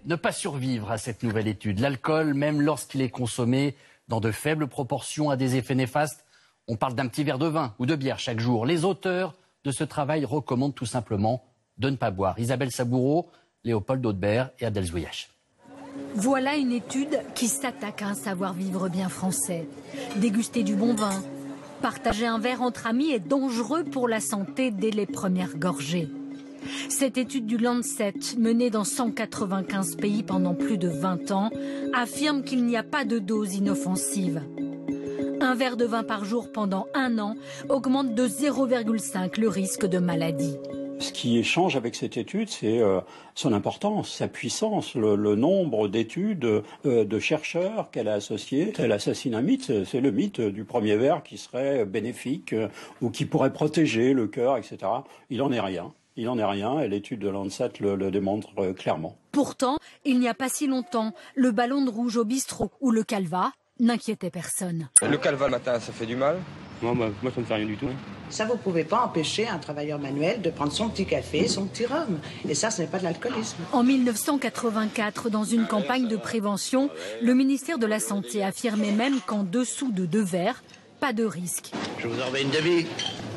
Ne pas survivre à cette nouvelle étude. L'alcool, même lorsqu'il est consommé dans de faibles proportions, a des effets néfastes. On parle d'un petit verre de vin ou de bière chaque jour. Les auteurs de ce travail recommandent tout simplement de ne pas boire. Isabelle Saboureau, Léopold Audebert et Adèle Zouillache. Voilà une étude qui s'attaque à un savoir-vivre bien français. Déguster du bon vin, partager un verre entre amis est dangereux pour la santé dès les premières gorgées. Cette étude du Lancet, menée dans 195 pays pendant plus de 20 ans, affirme qu'il n'y a pas de dose inoffensive. Un verre de vin par jour pendant 1 an augmente de 0,5 le risque de maladie. Ce qui change avec cette étude, c'est son importance, sa puissance, le nombre d'études de chercheurs qu'elle a associées. Elle assassine un mythe, c'est le mythe du premier verre qui serait bénéfique ou qui pourrait protéger le cœur, etc. Il n'en est rien. Il n'en est rien et l'étude de Lancet le démontre clairement. Pourtant, il n'y a pas si longtemps, le ballon de rouge au bistrot ou le calva n'inquiétait personne. Le calva le matin, ça fait du mal? Moi, ça ne me fait rien du tout. Ça, vous ne pouvez pas empêcher un travailleur manuel de prendre son petit café, son petit rhum. Et ça, ce n'est pas de l'alcoolisme. En 1984, dans une campagne de prévention, le ministère de la Santé affirmait même qu'en dessous de 2 verres, pas de risque. Je vous envoie une demi.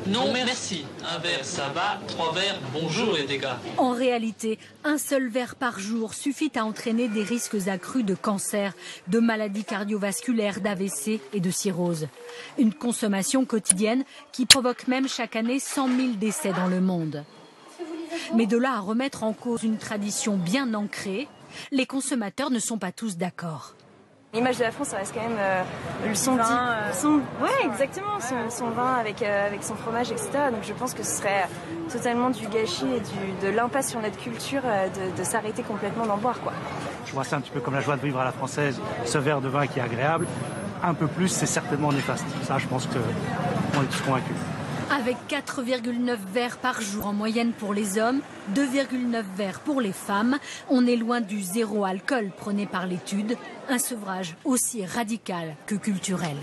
Non, merci. Un verre, ça va. 3 verres, bonjour les dégâts. En réalité, un seul verre par jour suffit à entraîner des risques accrus de cancer, de maladies cardiovasculaires, d'AVC et de cirrhose. Une consommation quotidienne qui provoque même chaque année 100 000 décès dans le monde. Mais de là à remettre en cause une tradition bien ancrée, les consommateurs ne sont pas tous d'accord. L'image de la France, ça reste quand même son vin. Ouais, exactement, son vin avec son fromage, etc. Donc je pense que ce serait totalement du gâchis et de l'impasse sur notre culture de s'arrêter complètement d'en boire, quoi. Je vois ça un petit peu comme la joie de vivre à la française, ce verre de vin qui est agréable. Un peu plus, c'est certainement néfaste. Ça, je pense qu'on est tous convaincus. Avec 4,9 verres par jour en moyenne pour les hommes, 2,9 verres pour les femmes, on est loin du zéro alcool prôné par l'étude, un sevrage aussi radical que culturel.